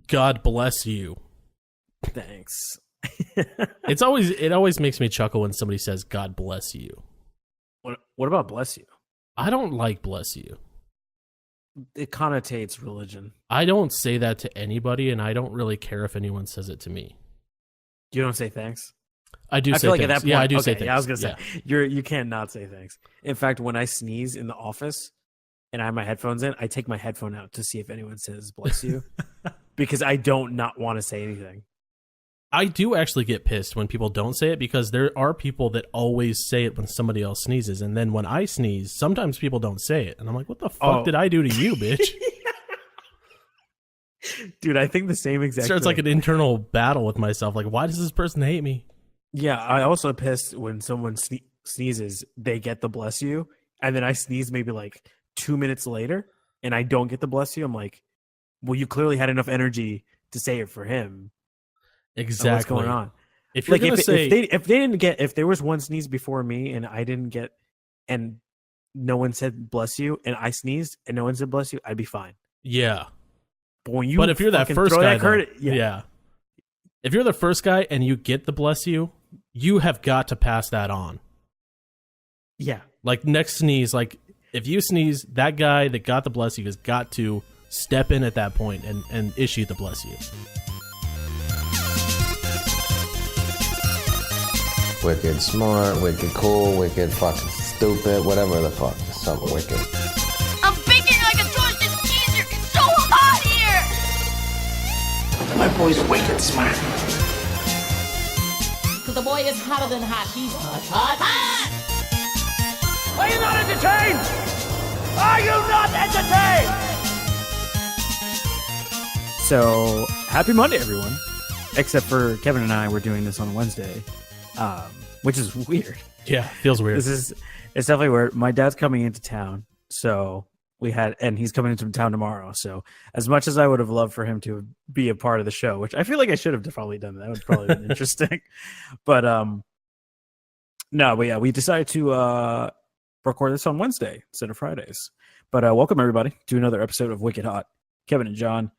God bless you. Thanks. It always makes me chuckle when somebody says God bless you. What about bless you? I don't like bless you. It connotates religion. I don't say that to anybody, and I don't really care if anyone says it to me. You don't say thanks? I do I say feel like thanks. at that point, Yeah, I do okay, say thanks. Yeah, I was gonna say you can't not say thanks. In fact, when I sneeze in the office and I have my headphones in, I take my headphone out to see if anyone says bless you, because I don't not want to say anything. I do actually get pissed when people don't say it, because there are people that always say it when somebody else sneezes, and then when I sneeze, sometimes people don't say it, and I'm like, "What the fuck did I do to you, bitch?" Dude, I think the same exact. Starts like an internal battle with myself. Like, why does this person hate me? Yeah, I also pissed when someone sneezes, they get the bless you, and then I sneeze maybe like 2 minutes later, and I don't get the bless you. I'm like, well, you clearly had enough energy to say it for him. Exactly. What's going on? If you're gonna say, if they didn't get, if there was one sneeze before me and I didn't get, and no one said bless you, and I sneezed and no one said bless you, I'd be fine. yeah. But when you, But if you're that first guy, yeah. If you're the first guy and you get the bless you, you have got to pass that on. Yeah. Like next sneeze, like if you sneeze, that guy that got the bless you has got to step in at that point and issue the bless you. Wicked smart, wicked cool, wicked fucking stupid, whatever the fuck. Something wicked. I'm baking like a toasted teaser. It's so hot here. My boy's wicked smart. Cause the boy is hotter than hot. He's hot, hot, hot. Are you not entertained? Are you not entertained? So happy Monday, everyone. Except for Kevin and I, we're doing this on Wednesday, which is weird. Yeah, feels weird. It's definitely weird. My dad's coming into town, so and he's coming into town tomorrow. So as much as I would have loved for him to be a part of the show, which I feel like I should have probably done that would probably been interesting. But we decided to record this on Wednesday instead of Fridays. But welcome everybody to another episode of Wicked Hot. Kevin and John.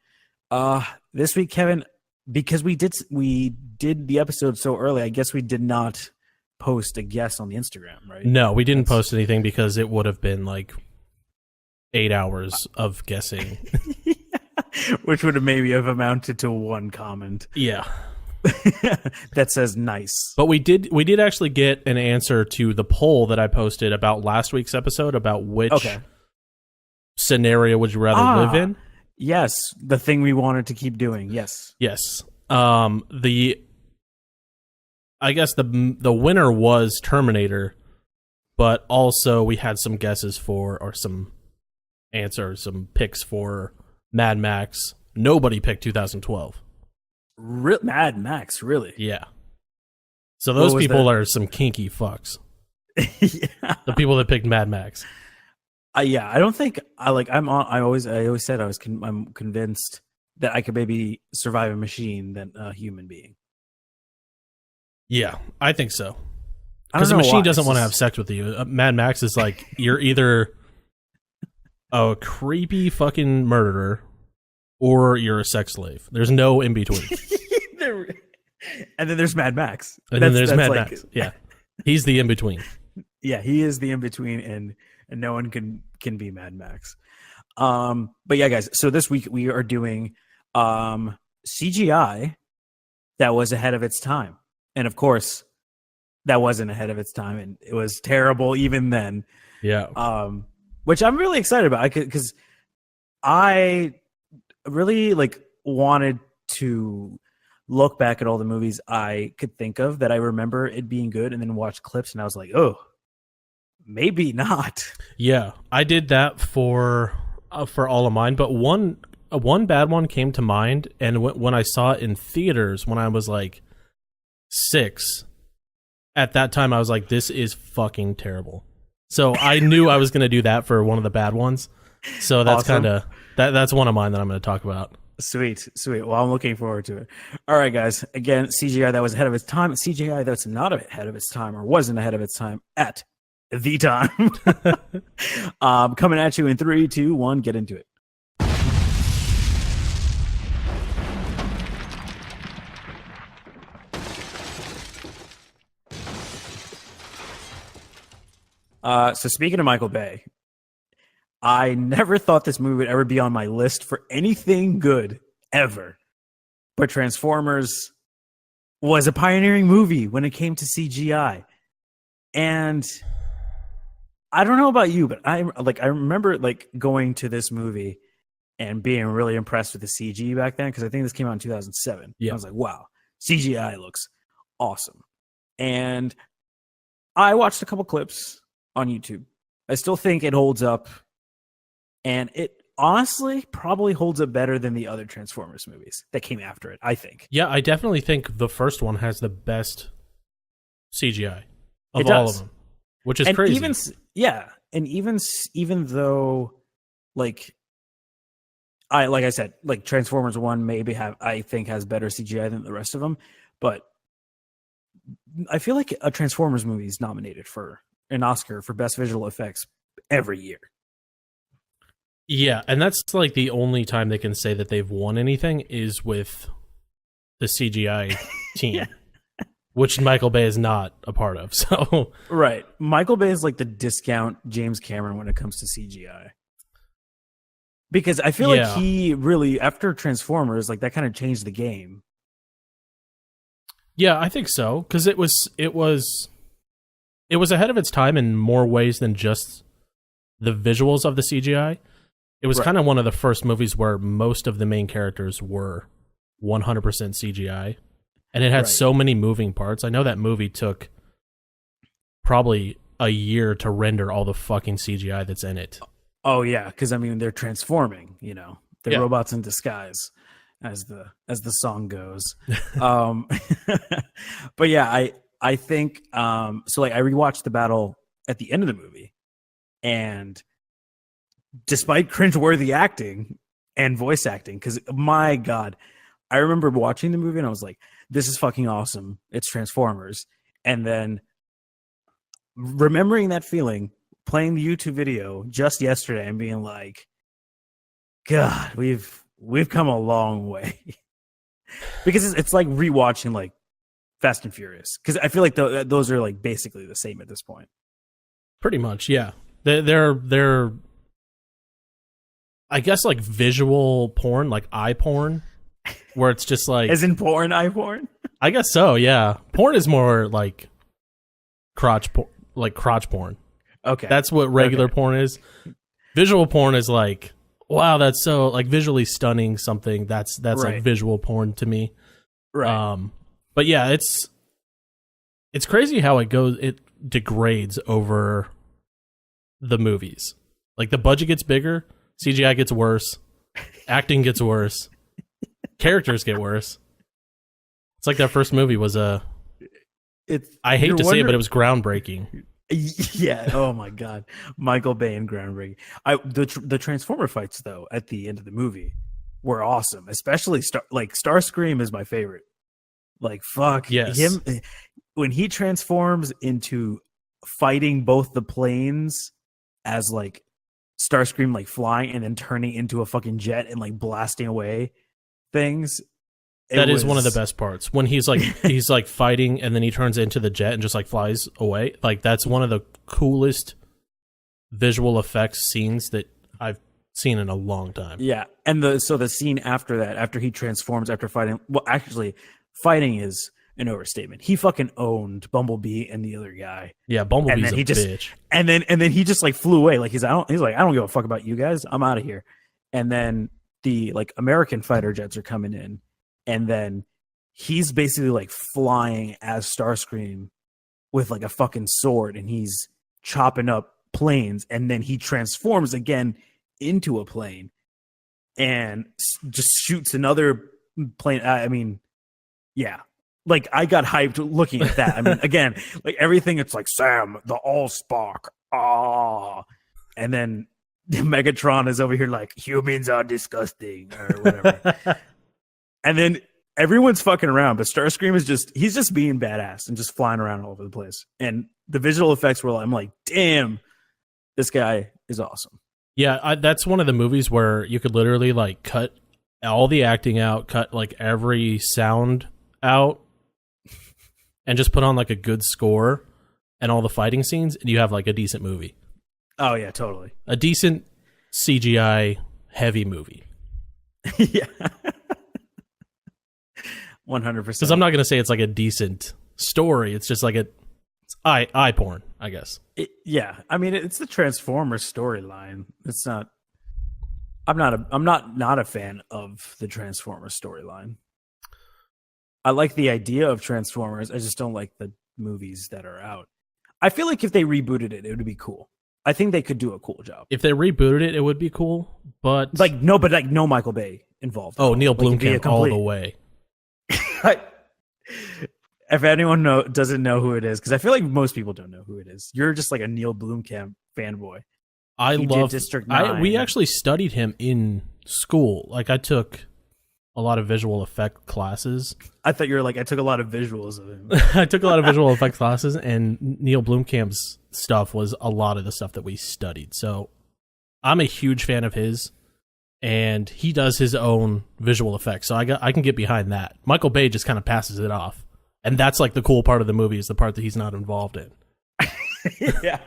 This week, Kevin, because we did the episode so early, I guess we did not post a guess on the Instagram, right? No, we didn't post anything because it would have been like 8 hours of guessing. Which would have maybe amounted to one comment. Yeah. That says nice. But we did actually get an answer to the poll that I posted about last week's episode about which scenario would you rather live in? Yes, the thing we wanted to keep doing. Yes. Yes. I guess the winner was Terminator, but also we had some guesses for, or some picks for Mad Max. Nobody picked 2012. Mad Max, really? Yeah. So those people are some kinky fucks. Yeah. The people that picked Mad Max. Yeah, I don't think I always said I'm convinced that I could maybe survive a machine than a human being. Yeah, I think so. Because the machine doesn't want to have sex with you. Mad Max is like, you're either a creepy fucking murderer or you're a sex slave. There's no in between. And then there's Mad Max. And then there's Mad Max. Yeah. He's the in between. Yeah, he is the in between, and no one can be Mad Max. But yeah, guys, so this week we are doing CGI that was ahead of its time. And of course, that wasn't ahead of its time, and it was terrible even then. Yeah. Which I'm really excited about, because I really wanted to look back at all the movies I could think of that I remember it being good, and then watch clips, and I was like, oh, maybe not. Yeah, I did that for all of mine, but one bad one came to mind, and when I saw it in theaters when I was like 6, at that time I was like, this is fucking terrible. So I knew I was going to do that for one of the bad ones. So that's awesome. kind of that's one of mine that I'm going to talk about. Sweet. Well, I'm looking forward to it. All right, guys. Again, CGI that was ahead of its time. CGI that's not ahead of its time, or wasn't ahead of its time at the time. Coming at you in 3, 2, 1. Get into it. So speaking of Michael Bay, I never thought this movie would ever be on my list for anything good ever. But Transformers was a pioneering movie when it came to CGI. And I don't know about you, but I remember like going to this movie and being really impressed with the CG back then, because I think this came out in 2007. Yeah. I was like, wow, CGI looks awesome. And I watched a couple clips on YouTube. I still think it holds up, and it honestly probably holds up better than the other Transformers movies that came after it, I think. Yeah, I definitely think the first one has the best CGI of It all does. of them, which is And crazy. even though, like I said, like Transformers 1 maybe I think has better CGI than the rest of them, but I feel like a Transformers movie is nominated for an Oscar for best visual effects every year. Yeah, and that's like the only time they can say that they've won anything is with the CGI team, Yeah. which Michael Bay is not a part of. So Right. Michael Bay is like the discount James Cameron when it comes to CGI. Because I feel like he really, after Transformers, like that kind of changed the game. yeah, I think so, because it was ahead of its time in more ways than just the visuals of the CGI. It was kind of one of the first movies where most of the main characters were 100% CGI, and it had so many moving parts. I know that movie took probably a year to render all the fucking CGI that's in it. Oh yeah, because I mean they're transforming, they're Yeah. robots in disguise, as the song goes. But yeah, I think so. Like I rewatched the battle at the end of the movie, and despite cringeworthy acting and voice acting, because my God, I remember watching the movie and I was like, "This is fucking awesome! It's Transformers," and then remembering that feeling, playing the YouTube video just yesterday and being like, God, we've come a long way. Because it's like rewatching like Fast and Furious, because I feel like those are like basically the same at this point. Pretty much, yeah. They're I guess like visual porn, like eye porn, where it's just like As in porn, eye porn? I guess so, yeah. Porn is more like crotch porn. Okay. That's what regular porn is. Visual porn is like, wow, that's so like visually stunning something. That's like visual porn to me. Right. But yeah, it's crazy how it degrades over the movies. Like the budget gets bigger, CGI gets worse, acting gets worse, characters get worse. It's like that first movie was I hate to say it, but it was groundbreaking. Yeah. Oh my God, Michael Bay and groundbreaking. The Transformer fights though at the end of the movie were awesome. Especially Starscream is my favorite. Like fuck him when he transforms into fighting both the planes as like Starscream like flying and then turning into a fucking jet and like blasting away things. That is one of the best parts when he's like fighting and then he turns into the jet and just like flies away. Like that's one of the coolest visual effects scenes that I've seen in a long time. Yeah, and the scene after that, after he transforms after fighting, well, actually, fighting is an overstatement. He fucking owned Bumblebee and the other guy. Yeah, Bumblebee's and then bitch. And then he just like flew away. Like he's like, I don't give a fuck about you guys. I'm out of here. And then the like American fighter jets are coming in. And then he's basically like flying as Starscream with like a fucking sword, and he's chopping up planes, and then he transforms again into a plane and just shoots another plane. I mean, yeah, like I got hyped looking at that. I mean, again, like everything, it's like Sam, the Allspark, and then Megatron is over here like humans are disgusting or whatever. And then everyone's fucking around, but Starscream he's just being badass and just flying around all over the place. And the visual effects were, I'm like, damn, this guy is awesome. Yeah, that's one of the movies where you could literally like cut all the acting out, cut like every sound out, and just put on like a good score, and all the fighting scenes, and you have like a decent movie. Oh yeah, totally. A decent CGI heavy movie. Yeah. 100%. Because I'm not going to say it's like a decent story. It's just like it's eye porn, I guess. Yeah, I mean it's the Transformers storyline. It's not. I'm not a fan of the Transformers storyline. I like the idea of Transformers. I just don't like the movies that are out. I feel like if they rebooted it, it would be cool. I think they could do a cool job. If they rebooted it, it would be cool. But no Michael Bay involved. Oh, Neil Blomkamp all the way. If anyone doesn't know who it is, because I feel like most people don't know who it is. You're just like a Neil Blomkamp fanboy. I love District 9. We actually studied him in school. Like I took a lot of visual effect classes. I thought you were like, I took a lot of visuals of him. I took a lot of visual effects classes, and Neil Blomkamp's stuff was a lot of the stuff that we studied. So I'm a huge fan of his, and he does his own visual effects. So I can get behind that. Michael Bay just kind of passes it off. And that's like the cool part of the movie, is the part that he's not involved in. Yeah.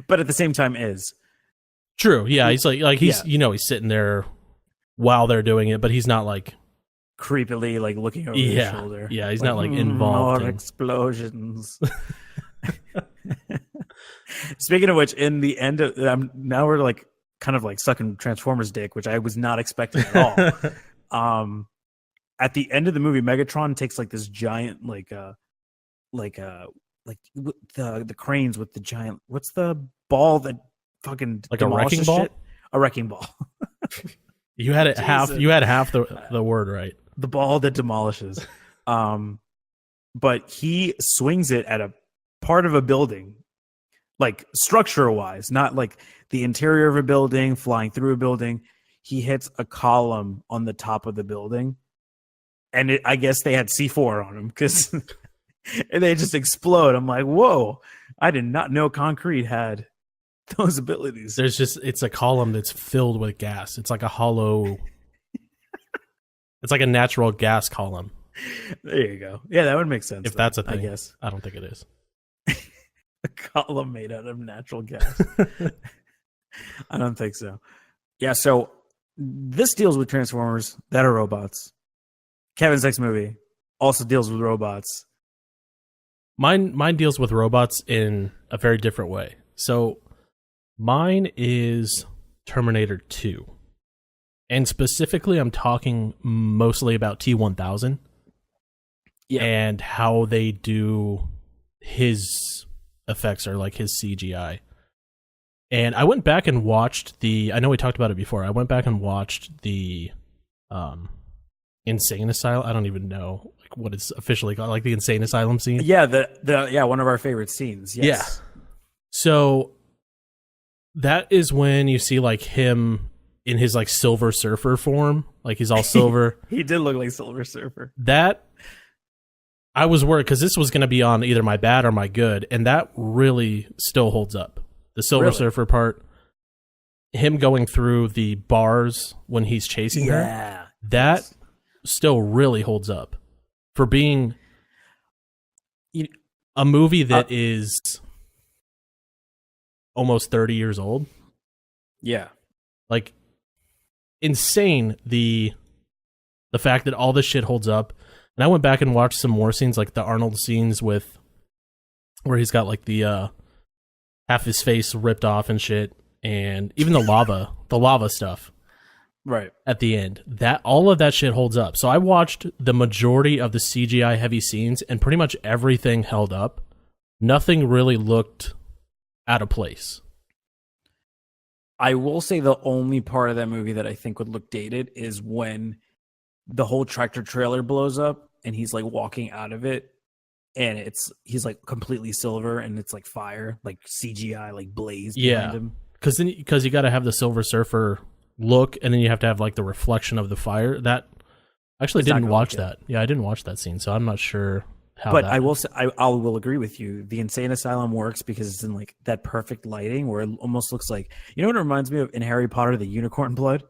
But at the same time is. True. Yeah, he's like he's he's sitting there while they're doing it, but he's not like creepily like looking over his shoulder. Yeah, he's not like involved. More explosions. Speaking of which, in the end of now we're like kind of like sucking Transformers dick, which I was not expecting at all. At the end of the movie, Megatron takes like this giant the cranes with the giant. What's the ball that fucking like a wrecking ball? Shit? A wrecking ball. You had it half. You had half the word right. The ball that demolishes. But he swings it at a part of a building, like structure wise, not like the interior of a building, flying through a building. He hits a column on the top of the building. And I guess they had C4 on them because they just explode. I'm like, whoa, I did not know concrete had those abilities. It's a column that's filled with gas. It's like a hollow, it's like a natural gas column. There you go. Yeah, that would make sense. If that's a thing, I guess. I don't think it is. A column made out of natural gas. I don't think so. Yeah, so this deals with Transformers that are robots. Kevin's next movie also deals with robots. Mine deals with robots in a very different way. So mine is Terminator 2. And specifically, I'm talking mostly about T-1000. Yeah. And how they do his effects, or like his CGI. And I went back and watched I know we talked about it before. I went back and watched the Insane Asylum. I don't even know like what it's officially called, like the Insane Asylum scene. Yeah, the one of our favorite scenes. Yes. Yeah. So that is when you see like him in his like Silver Surfer form, like he's all silver. He did look like Silver Surfer. That I was worried because this was going to be on either my bad or my good, and that really still holds up. The Silver Surfer part, him going through the bars when he's chasing her, that still really holds up for being a movie that is almost 30 years old. Yeah. Like insane the fact that all this shit holds up. And I went back and watched some more scenes, like the Arnold scenes with where he's got like the half his face ripped off and shit, and even the lava stuff. Right. At the end. That all of that shit holds up. So I watched the majority of the CGI heavy scenes, and pretty much everything held up. Nothing really looked out of place. I will say the only part of that movie that I think would look dated is when the whole tractor trailer blows up and he's like walking out of it, and he's like completely silver and it's like fire, like CGI, like blaze behind him. Because you got to have the Silver Surfer look, and then you have to have like the reflection of the fire. That actually didn't watch that. Yeah, I didn't watch that scene, so I'm not sure how. But I will say, I will agree with you. The Insane Asylum works because it's in like that perfect lighting where it almost looks like, you know what it reminds me of in Harry Potter, the unicorn blood.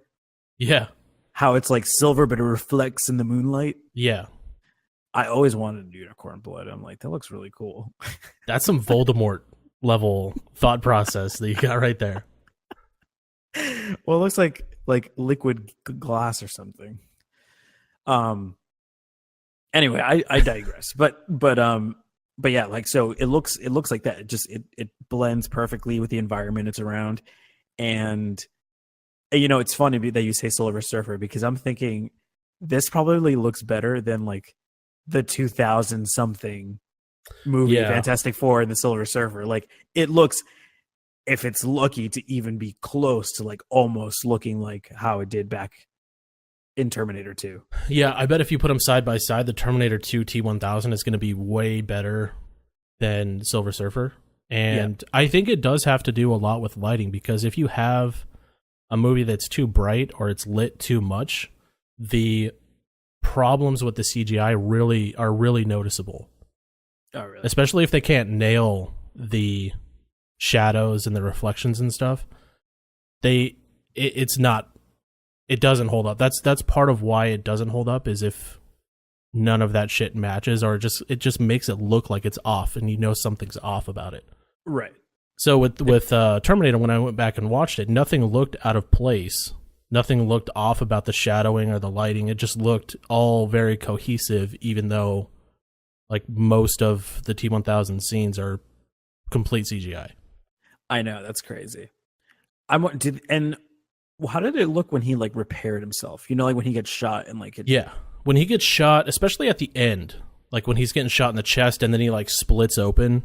Yeah. How it's like silver, but it reflects in the moonlight. Yeah. I always wanted unicorn blood. I'm like, that looks really cool. That's some Voldemort level thought process that you got right there. Well, it looks like liquid glass or something. Anyway, I digress. But yeah, like, so it looks like that. It blends perfectly with the environment it's around. And it's funny that you say Silver Surfer, because I'm thinking this probably looks better than like the 2000 something movie Fantastic Four and the Silver Surfer. Like, it looks, if it's lucky, to even be close to like almost looking like how it did back in Terminator 2. Yeah, I bet if you put them side by side, the Terminator 2 T-1000 is going to be way better than Silver Surfer. And I think it does have to do a lot with lighting, because if you have a movie that's too bright or it's lit too much, the problems with the CGI are really noticeable. Oh, really? Especially if they can't nail the shadows and the reflections and stuff. It doesn't hold up. That's part of why it doesn't hold up, is if none of that shit matches, or it just makes it look like it's off, and something's off about it. Right. So with Terminator, when I went back and watched it, nothing looked out of place. Nothing looked off about the shadowing or the lighting. It just looked all very cohesive, even though like most of the T-1000 scenes are complete CGI. I know, that's crazy. And how did it look when he like repaired himself? Like when he gets shot and like when he gets shot, especially at the end, like when he's getting shot in the chest and then he like splits open.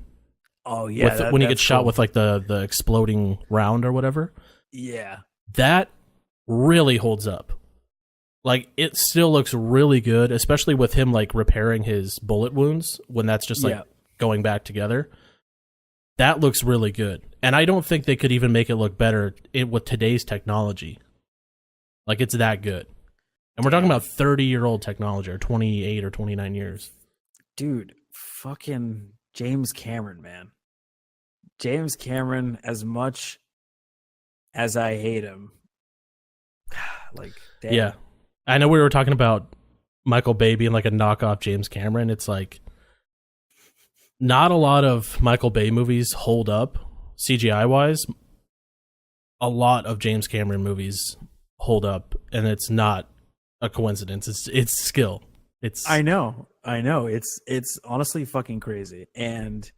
Oh yeah, when he gets shot with like the exploding round or whatever. Yeah, that really holds up. Like, it still looks really good, especially with him like repairing his bullet wounds when that's just like going back together. That looks really good. And I don't think they could even make it look better with today's technology. Like, it's that good. And we're talking about 30-year-old technology, or 28 or 29 years. Dude, fucking James Cameron, man. James Cameron, as much as I hate him, like, damn. Yeah. I know we were talking about Michael Bay being like a knockoff James Cameron. It's like, not a lot of Michael Bay movies hold up CGI-wise. A lot of James Cameron movies hold up, and it's not a coincidence. It's skill. I know. It's honestly fucking crazy. And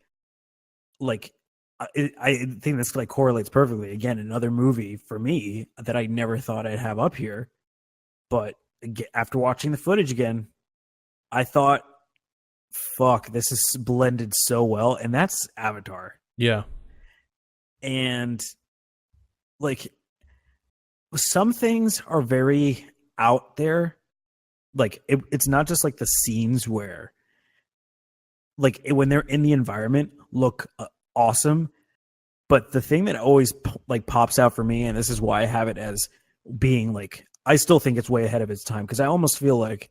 like, I think this like correlates perfectly. Again, another movie for me that I never thought I'd have up here, but after watching the footage again, I thought, fuck, this is blended so well. And that's Avatar. Yeah. And like, some things are very out there. Like, it's not just like the scenes where like when they're in the environment look awesome, but the thing that always like pops out for me, and this is why I have it as being like, I still think it's way ahead of its time, because I almost feel like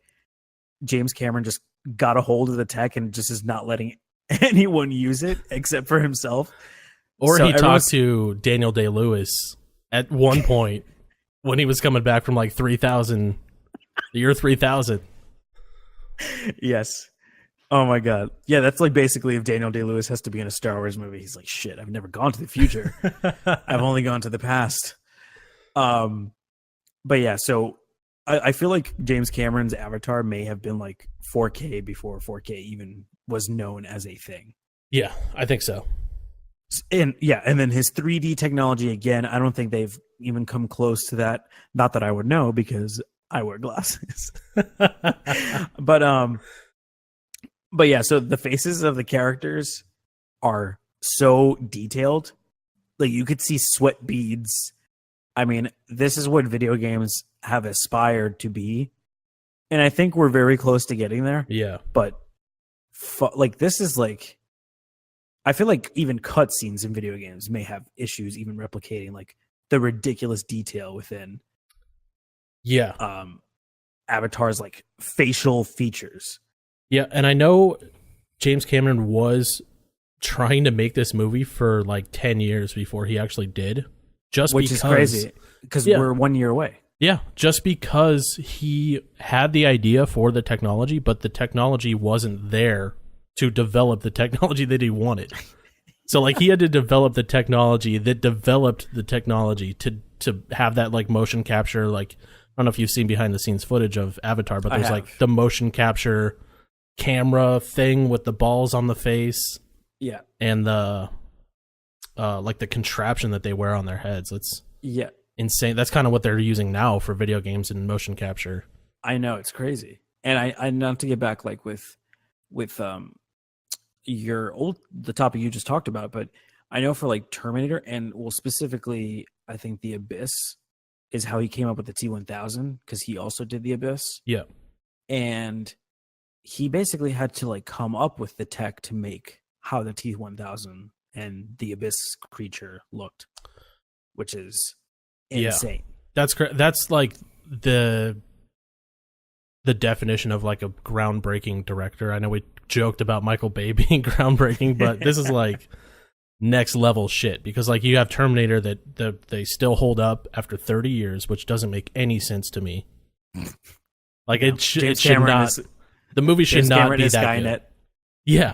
James Cameron just got a hold of the tech and just is not letting anyone use it except for himself. Or so he talked to Daniel Day-Lewis at one point when he was coming back from like 3000, the year 3000. Yes. Oh my God. Yeah, that's like basically if Daniel Day-Lewis has to be in a Star Wars movie, he's like, shit, I've never gone to the future. I've only gone to the past. But yeah, so I feel like James Cameron's Avatar may have been like 4K before 4K even was known as a thing. Yeah, I think so. And yeah, and then his 3D technology, again, I don't think they've even come close to that. Not that I would know, because I wear glasses. But yeah, so the faces of the characters are so detailed. Like, you could see sweat beads. I mean, this is what video games have aspired to be. And I think we're very close to getting there. Yeah. But like, this is like, I feel like even cutscenes in video games may have issues even replicating like the ridiculous detail within Avatar's like facial features. Yeah, and I know James Cameron was trying to make this movie for like 10 years before he actually did. Which is crazy, because we're 1 year away. Yeah, just because he had the idea for the technology, but the technology wasn't there to develop the technology that he wanted. So like he had to develop the technology that developed the technology to have that like motion capture. Like I don't know if you've seen behind the scenes footage of Avatar, but there's like the motion capture camera thing with the balls on the face. Yeah. And the like the contraption that they wear on their heads. It's insane. That's kind of what they're using now for video games and motion capture. I know, it's crazy. And I not to get back like with the topic you just talked about, but I know for like Terminator and well specifically I think the Abyss is how he came up with the T-1000 because he also did the Abyss. Yeah. And he basically had to like come up with the tech to make how the T-1000 and the Abyss creature looked, which is insane. That's that's like the definition of like a groundbreaking director. I know we joked about Michael Bay being groundbreaking, but this is like next level shit because like you have Terminator that they still hold up after 30 years, which doesn't make any sense to me. Like it should not. The movie should not be that Skynet. Good. Yeah.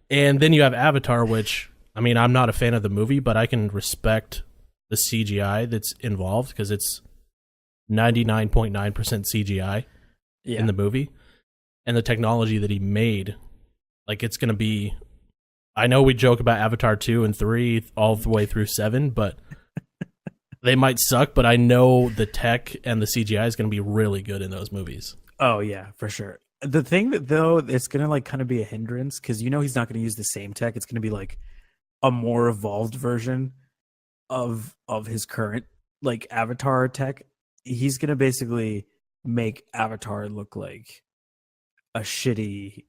And then you have Avatar, which I mean, I'm not a fan of the movie, but I can respect the CGI that's involved because it's 99.9% CGI in the movie. And the technology that he made, like it's going to be, I know we joke about Avatar 2 and 3 all the way through 7, but they might suck, but I know the tech and the CGI is going to be really good in those movies. Oh yeah, for sure. The thing that though, it's going to like kind of be a hindrance because you know he's not going to use the same tech. It's going to be like a more evolved version of his current like Avatar tech. He's going to basically make Avatar look like a shitty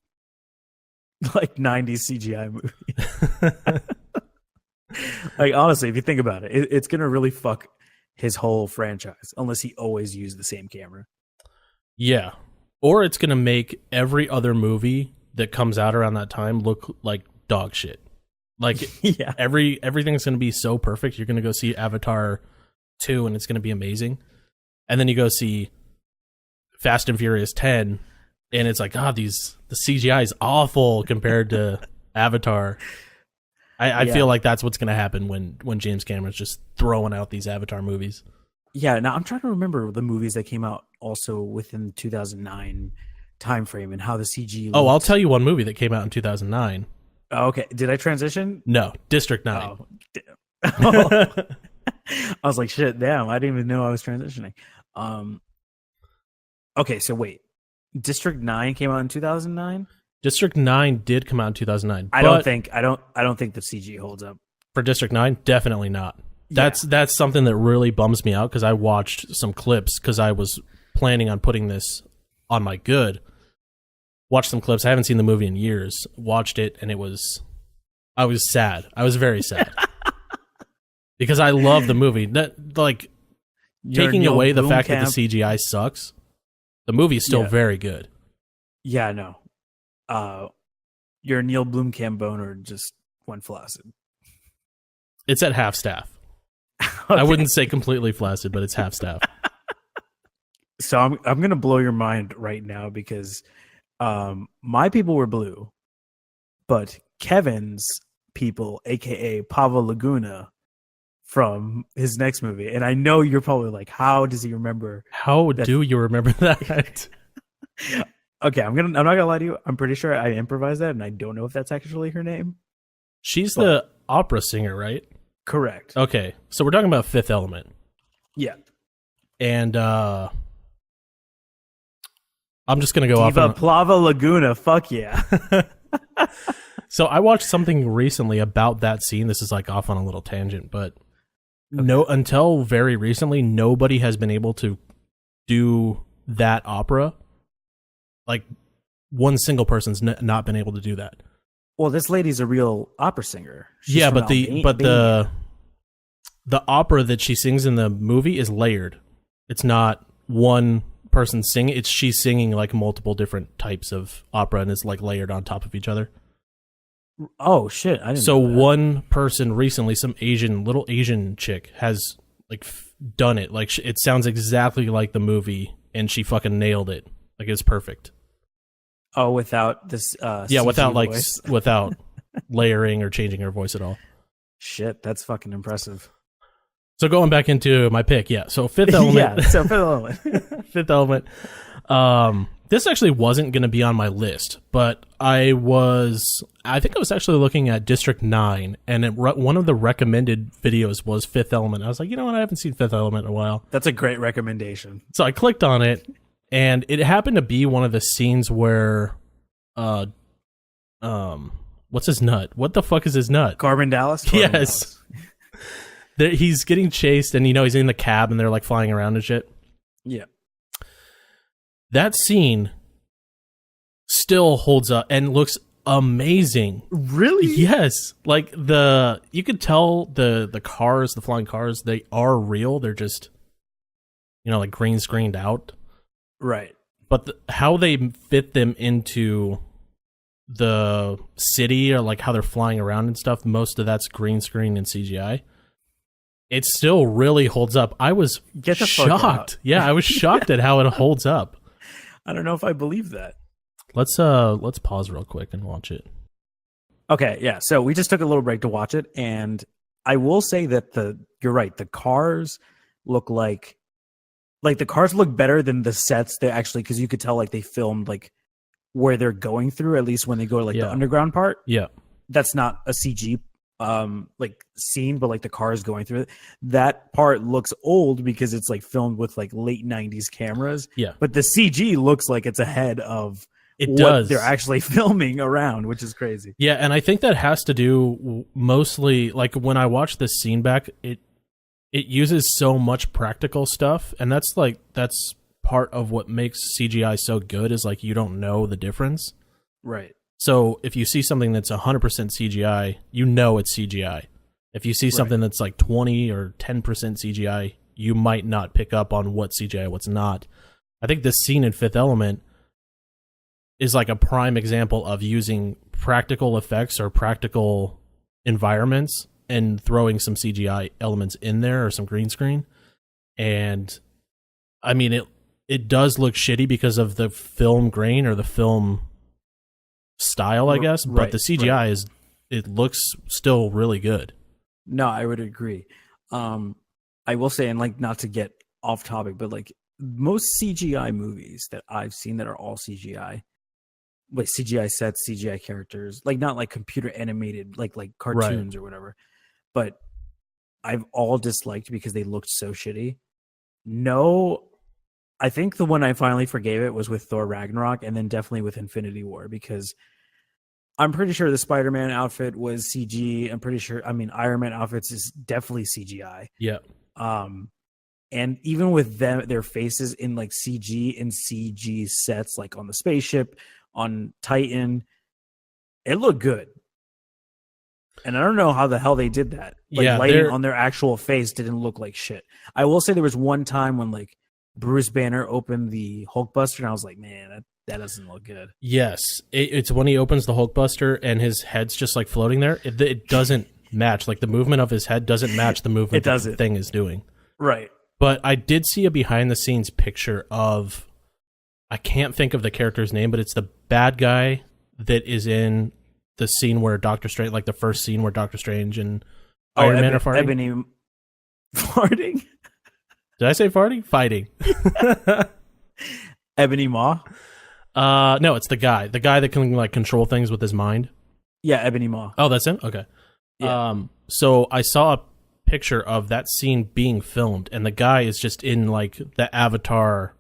like 90s CGI movie. Like honestly, if you think about it, it's going to really fuck his whole franchise unless he always used the same camera. Yeah. Or it's going to make every other movie that comes out around that time look like dog shit. Like everything's going to be so perfect. You're going to go see Avatar 2 and it's going to be amazing. And then you go see Fast and Furious 10 and it's like, the CGI is awful compared to Avatar. I feel like that's what's going to happen when James Cameron's just throwing out these Avatar movies. Yeah, now I'm trying to remember the movies that came out also within the 2009 timeframe and how the CG looked. Oh, I'll tell you one movie that came out in 2009. Oh, okay. Did I transition? No, District 9. Oh, I was like, shit, damn, I didn't even know I was transitioning. Okay, so wait. District 9 came out in 2009? District 9 did come out in 2009. I don't think the CG holds up. For District 9, definitely not. That's something that really bums me out because I watched some clips because I was planning on putting this on my good. Watched some clips. I haven't seen the movie in years. Watched it and I was sad. I was very sad because I love the movie. That like taking away the fact that the CGI sucks, the movie is still very good. Yeah, no. Your Neil Blomkamp boner just went flaccid. It's at half staff. Okay. I wouldn't say completely flaccid, but it's half staff. So I'm gonna blow your mind right now because my people were blue, but Kevin's people, aka Pablo Laguna, from his next movie, and I know you're probably like, how does he remember? How do you remember that? Okay, I'm not gonna lie to you. I'm pretty sure I improvised that, and I don't know if that's actually her name. She's the opera singer, right? Correct. Okay, so we're talking about Fifth Element. Yeah. And I'm just gonna go Diva off on Plava Laguna. Fuck yeah. So I watched something recently about that scene. This is like off on a little tangent, but until very recently, nobody has been able to do that opera. Like one single person's not been able to do that. Well, this lady's a real opera singer. She's but the opera that she sings in the movie is layered. It's not one person singing. It's she's singing like multiple different types of opera, and it's like layered on top of each other. Oh shit! I didn't. So know that. one person recently, some little Asian chick, has done it. Like it sounds exactly like the movie, and she fucking nailed it. Like it's perfect. Oh, without this yeah, CG without voice? without layering or changing her voice at all. Shit, that's fucking impressive. So going back into my pick, yeah. So Fifth Element. Yeah, so Fifth Element. Fifth Element. This actually wasn't going to be on my list, but I think I was actually looking at District 9, and one of the recommended videos was Fifth Element. I was like, you know what? I haven't seen Fifth Element in a while. That's a great recommendation. So I clicked on it, and it happened to be one of the scenes where, what's his nut? What the fuck is his nut? Corbin Dallas? Yes. He's getting chased, and he's in the cab, and they're like flying around and shit. Yeah. That scene still holds up and looks amazing. Really? Yes. Like you could tell the cars, the flying cars, they are real. They're just, like green screened out. Right. But how they fit them into the city, or like how they're flying around and stuff, most of that's green screen and CGI. It still really holds up. I was shocked. Yeah, I was shocked at how it holds up. I don't know if I believe that. Let's pause real quick and watch it. Okay, yeah. So we just took a little break to watch it, and I will say that you're right. The cars look like the cars look better than the sets. They actually, because you could tell like they filmed like where they're going through, at least when they go to like the underground part. Yeah, that's not a CG like scene, but like the cars going through it. That part looks old because it's like filmed with like late 90s cameras. Yeah, but the CG looks like it's ahead of what they're actually filming around, which is crazy. Yeah, and I think that has to do mostly, like when I watch this scene back, it uses so much practical stuff, and that's part of what makes CGI so good, is like you don't know the difference. Right. So if you see something that's 100% CGI, you know it's CGI. If you see something that's like 20 or 10% CGI, you might not pick up on what's CGI, what's not. I think this scene in Fifth Element is like a prime example of using practical effects or practical environments and throwing some CGI elements in there, or some green screen. And I mean, it does look shitty because of the film grain or the film style, I guess, but the CGI it looks still really good. No, I would agree. I will say, and like not to get off topic, but like most CGI movies that I've seen that are all CGI, like CGI sets, CGI characters, like not like computer animated, like cartoons or whatever, but I've all disliked because they looked so shitty. No, I think the one I finally forgave it was with Thor Ragnarok, and then definitely with Infinity War, because I'm pretty sure the Spider-Man outfit was CG. I'm pretty sure, Iron Man outfits is definitely CGI. Yeah. And even with their faces in like CG and CG sets, like on the spaceship, on Titan, it looked good. And I don't know how the hell they did that. Like lighting on their actual face didn't look like shit. I will say there was one time when like Bruce Banner opened the Hulkbuster, and I was like, man, that doesn't look good. Yes, it's when he opens the Hulkbuster and his head's just like floating there. It doesn't match. Like the movement of his head doesn't match the movement that the thing is doing. Right. But I did see a behind the scenes picture of, I can't think of the character's name, but it's the bad guy that is in the scene where Doctor Strange, like the first scene where Doctor Strange and Iron Man are farting. Ebony farting? Did I say farting? Fighting. Ebony Maw? No, it's the guy that can like control things with his mind. Yeah, Ebony Maw. Oh, that's him? Okay. Yeah. So I saw a picture of that scene being filmed, and the guy is just in like the Avatar,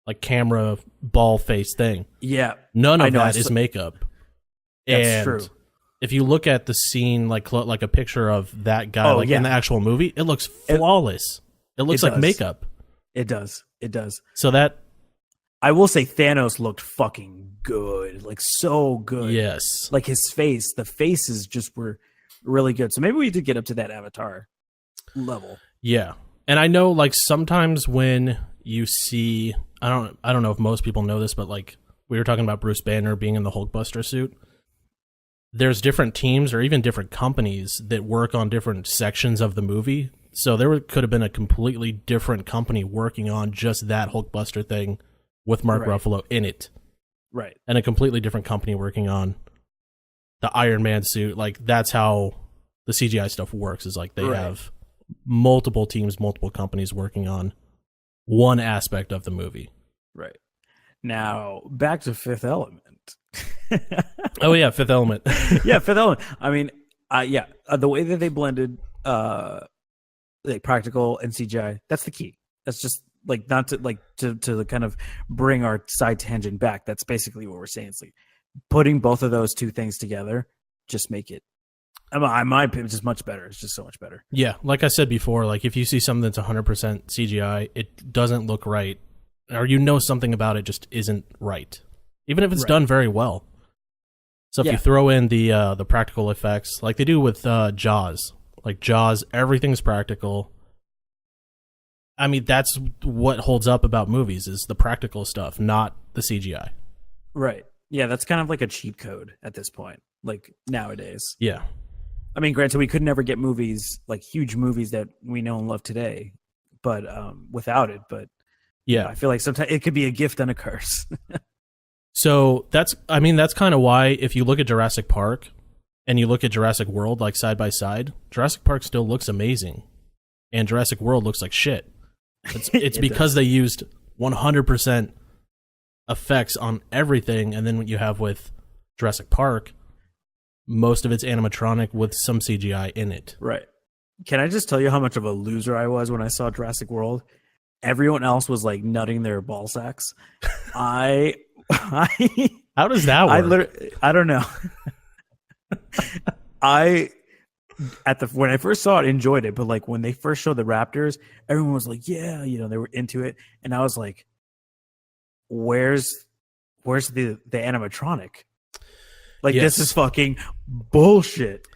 like camera ball face thing. Yeah. None of that is makeup. That's true. If you look at the scene, like a picture of that guy, in the actual movie, it looks flawless. It looks like makeup. It does. So that, I will say, Thanos looked fucking good, like so good. Yes, like his face, the faces just were really good. So maybe we did get up to that Avatar level. Yeah, and I know like sometimes when you see, I don't know if most people know this, but like we were talking about Bruce Banner being in the Hulkbuster suit. There's different teams or even different companies that work on different sections of the movie So there could have been a completely different company working on just that Hulkbuster thing with Mark Ruffalo in it. Right. And a completely different company working on the Iron Man suit. Like, that's how the CGI stuff works, is like they have multiple teams, multiple companies working on one aspect of the movie. Right. Now, back to Fifth Element. Oh, yeah, Fifth Element. Yeah, Fifth Element. I mean, the way that they blended like practical and CGI, that's the key. That's just like not to like to kind of bring our side tangent back. That's basically what we're saying. It's like putting both of those two things together just make it, in my opinion, just much better. It's just so much better. Yeah, like I said before, like if you see something that's 100% CGI, it doesn't look right, or something about it just isn't right, even if it's done very well. So if you throw in the practical effects, like they do with Jaws, like Jaws, everything's practical. I mean, that's what holds up about movies is the practical stuff, not the CGI. Right. Yeah, that's kind of like a cheat code at this point, like nowadays. Yeah. I mean, granted, we could never get movies, like huge movies that we know and love today, but without it. But yeah, I feel like sometimes it could be a gift and a curse. So that's kind of why if you look at Jurassic Park and you look at Jurassic World, like side by side, Jurassic Park still looks amazing and Jurassic World looks like shit. It's because they used 100% effects on everything. And then what you have with Jurassic Park, most of it's animatronic with some CGI in it. Right. Can I just tell you how much of a loser I was when I saw Jurassic World? Everyone else was like nutting their ball sacks. How does that work? I don't know. When I first saw it, enjoyed it, but like when they first showed the raptors, everyone was like, "Yeah," they were into it, and I was like, "Where's the animatronic? Like this is fucking bullshit."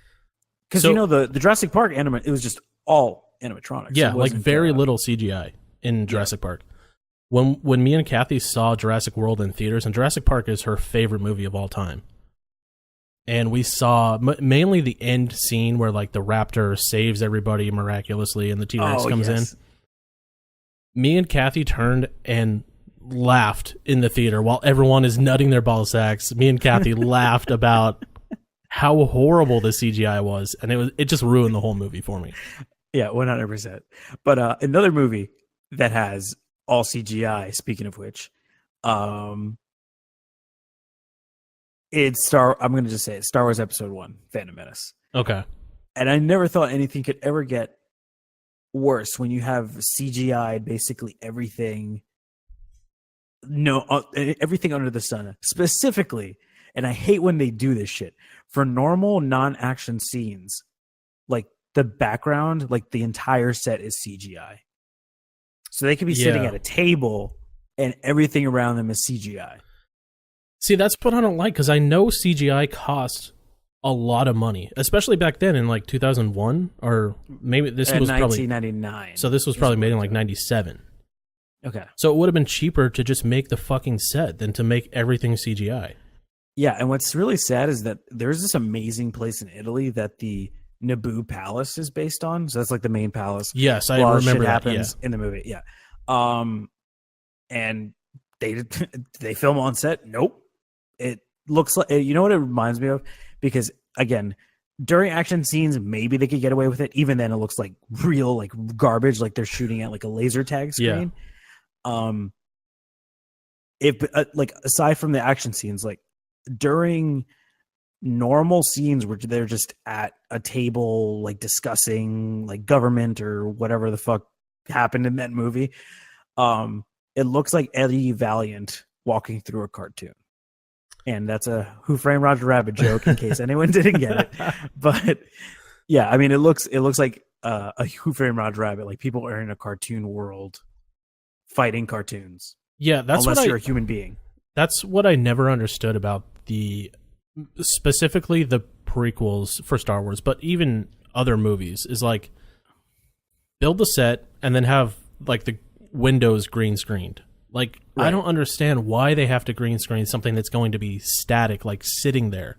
Because the Jurassic Park it was just all animatronics. Yeah, like very little CGI in Jurassic Park. When me and Kathy saw Jurassic World in theaters, and Jurassic Park is her favorite movie of all time, and we saw mainly the end scene where like the raptor saves everybody miraculously and the T-Rex comes in. Me and Kathy turned and laughed in the theater while everyone is nutting their ball sacks. Me and Kathy laughed about how horrible the CGI was, and it just ruined the whole movie for me. Yeah, 100%. But another movie that has all CGI, speaking of which, it's I'm going to just say it, Star Wars Episode 1, Phantom Menace. Okay. And I never thought anything could ever get worse when you have CGI basically everything. Everything under the sun, specifically, and I hate when they do this shit, for normal non-action scenes, like the background, like the entire set is CGI. So they could be sitting at a table and everything around them is CGI. See, that's what I don't like, because I know CGI cost a lot of money, especially back then in like 2001, or maybe this was 1999. So this was probably made in like 97. Okay. So it would have been cheaper to just make the fucking set than to make everything CGI. Yeah, and what's really sad is that there's this amazing place in Italy that the Naboo Palace is based on. So that's like the main palace. Yes, I remember that happens in the movie. Yeah. And they film on set. Nope. It looks like, you know what it reminds me of? Because again, during action scenes, maybe they could get away with it. Even then, it looks like real, like garbage, like they're shooting at like a laser tag screen. Yeah. If like aside from the action scenes, like during normal scenes where they're just at a table, like discussing like government or whatever the fuck happened in that movie, it looks like Eddie Valiant walking through a cartoon. And that's a Who Framed Roger Rabbit joke in case anyone didn't get it. But yeah, I mean, it looks like a Who Framed Roger Rabbit, like people are in a cartoon world fighting cartoons. Yeah, that's unless you're a human being. That's what I never understood about specifically the prequels for Star Wars, but even other movies, is like build the set and then have like the windows green screened. Like, right. I don't understand why they have to green screen something that's going to be static, like sitting there.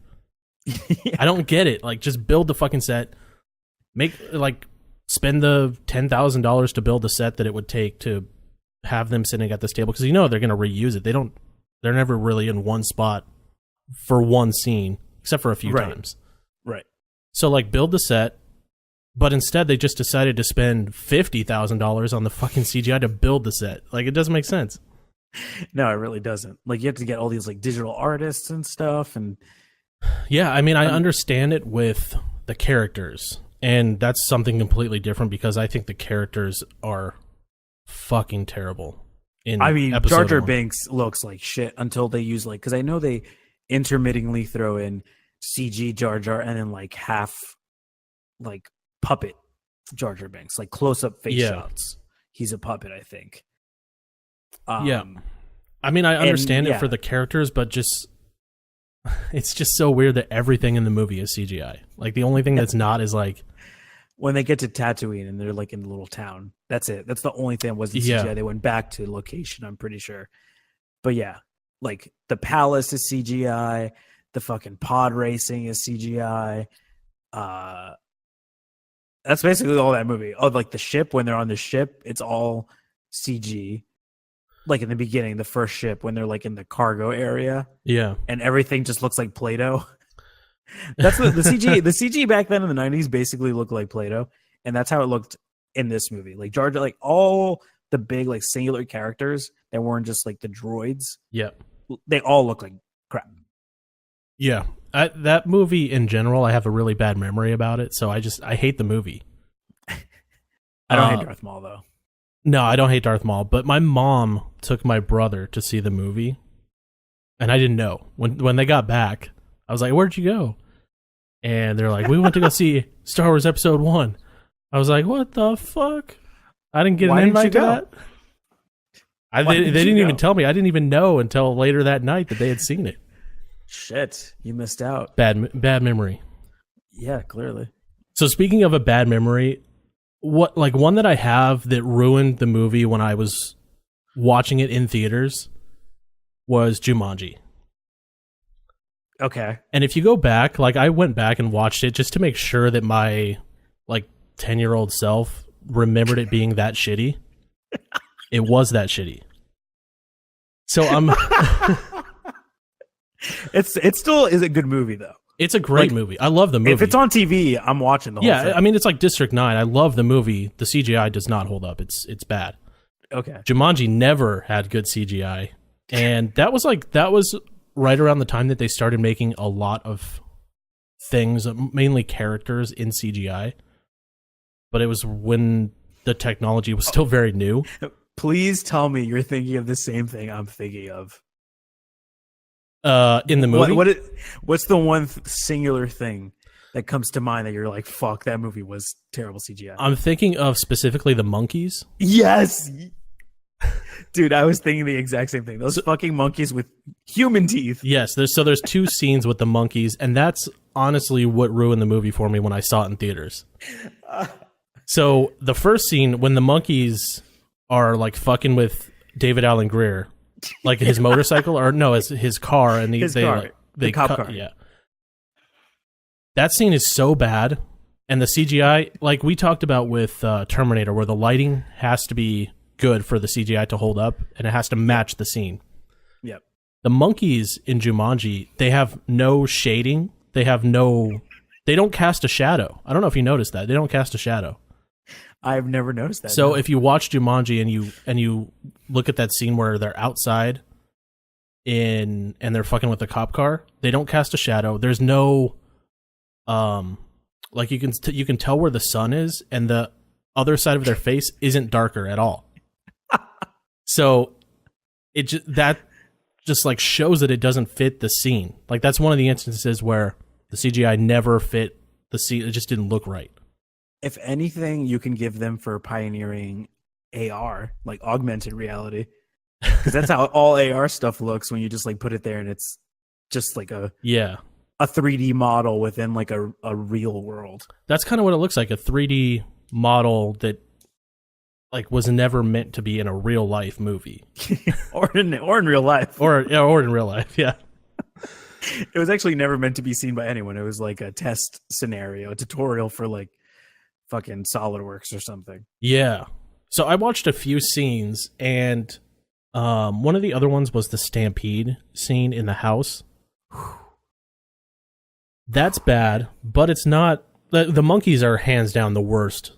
Yeah. I don't get it. Like, just build the fucking set. Make, like, spend the $10,000 to build the set that it would take to have them sitting at this table, because they're going to reuse it. They're never really in one spot for one scene, except for a few times. Right. So like build the set, but instead they just decided to spend $50,000 on the fucking CGI to build the set. Like, it doesn't make sense. No, it really doesn't. Like, you have to get all these like digital artists and stuff, and yeah, I mean, I understand it with the characters, and that's something completely different because I think the characters are fucking terrible. I mean, episode Jar Jar 1. Binks looks like shit until they use like, because I know they intermittently throw in CG Jar Jar and then like half like puppet Jar Jar Binks, like close up face shots. He's a puppet, I think. Yeah, I mean, I understand it for the characters, but just it's just so weird that everything in the movie is CGI. Like, the only thing that's not is like when they get to Tatooine and they're like in the little town. That's it. That's the only thing that wasn't CGI. They went back to location, I'm pretty sure. But yeah, like the palace is CGI. The fucking pod racing is CGI. That's basically all that movie. Oh, like the ship, when they're on the ship, it's all CG. Like in the beginning, the first ship, when they're like in the cargo area. Yeah. And everything just looks like Play-Doh. That's what the CG. The CG back then in the 90s basically looked like Play-Doh. And that's how it looked in this movie. Like Jar Jar, like all the big like singular characters that weren't just like the droids. Yeah. They all look like crap. Yeah. That movie in general, I have a really bad memory about it. So I hate the movie. I don't hate Darth Maul though. No, I don't hate Darth Maul, but my mom took my brother to see the movie, and I didn't know. When they got back, I was like, "Where'd you go?" And they're like, "We went to go see Star Wars Episode 1." I was like, "What the fuck? I didn't get an invite to that?" They didn't even tell me. I didn't even know until later that night that they had seen it. Shit, you missed out. Bad memory. Yeah, clearly. So speaking of a bad memory, what like one that I have that ruined the movie when I was watching it in theaters was Jumanji. Okay. And if you go back, like I went back and watched it just to make sure that my like 10-year-old self remembered it being that shitty. It was that shitty. So I'm It still is a good movie though. It's a great movie. I love the movie. If it's on TV, I'm watching the whole thing. I mean, it's like District 9. I love the movie. The CGI does not hold up. It's bad. Okay. Jumanji never had good CGI. And that was right around the time that they started making a lot of things, mainly characters, in CGI. But it was when the technology was still very new. Please tell me you're thinking of the same thing I'm thinking of. In the movie? What's the one singular thing that comes to mind that you're like, fuck, that movie was terrible CGI? I'm thinking of specifically the monkeys. Yes! Dude, I was thinking the exact same thing. Those fucking monkeys with human teeth. Yes, there's two scenes with the monkeys, and that's honestly what ruined the movie for me when I saw it in theaters. So the first scene, when the monkeys are like fucking with David Alan Grier, like his motorcycle, or no, his car, and the cop car. Yeah, that scene is so bad, and the CGI, like we talked about with Terminator, where the lighting has to be good for the CGI to hold up, and it has to match the scene. Yep. The monkeys in Jumanji, they have no shading. They don't cast a shadow. I don't know if you noticed that. They don't cast a shadow. I've never noticed that. So if you watch Jumanji and you look at that scene where they're outside and they're fucking with the cop car, they don't cast a shadow. There's no like you can tell where the sun is, and the other side of their face isn't darker at all. So that just like shows that it doesn't fit the scene. Like that's one of the instances where the CGI never fit the scene. It just didn't look right. If anything, you can give them for pioneering AR, like augmented reality, because that's how all AR stuff looks when you just like put it there and it's just like a 3D model within like a real world. That's kind of what it looks like, a 3D model that like was never meant to be in a real life movie, or in real life, or in real life. Yeah, it was actually never meant to be seen by anyone. It was like a test scenario, a tutorial for like fucking SolidWorks or something. Yeah. So I watched a few scenes, and one of the other ones was the stampede scene in the house. That's bad, but it's not. The monkeys are hands down the worst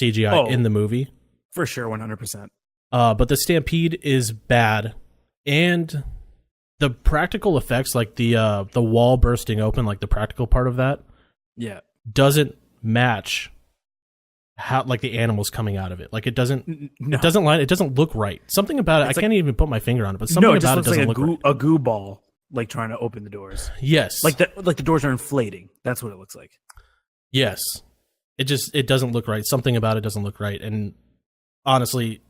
CGI in the movie. For sure, 100%. But the stampede is bad, and the practical effects, like the wall bursting open, like the practical part of that, Yeah. doesn't match how like the animals coming out of it. Like it doesn't No. it doesn't line, it doesn't look right. Something about it, It's I can't even put my finger on it, but something No, it just about it looks doesn't like look right. a goo ball, like trying to open the doors. Yes. Like the doors are inflating. That's what it looks like. Yes. It doesn't look right. Something about it doesn't look right. And honestly,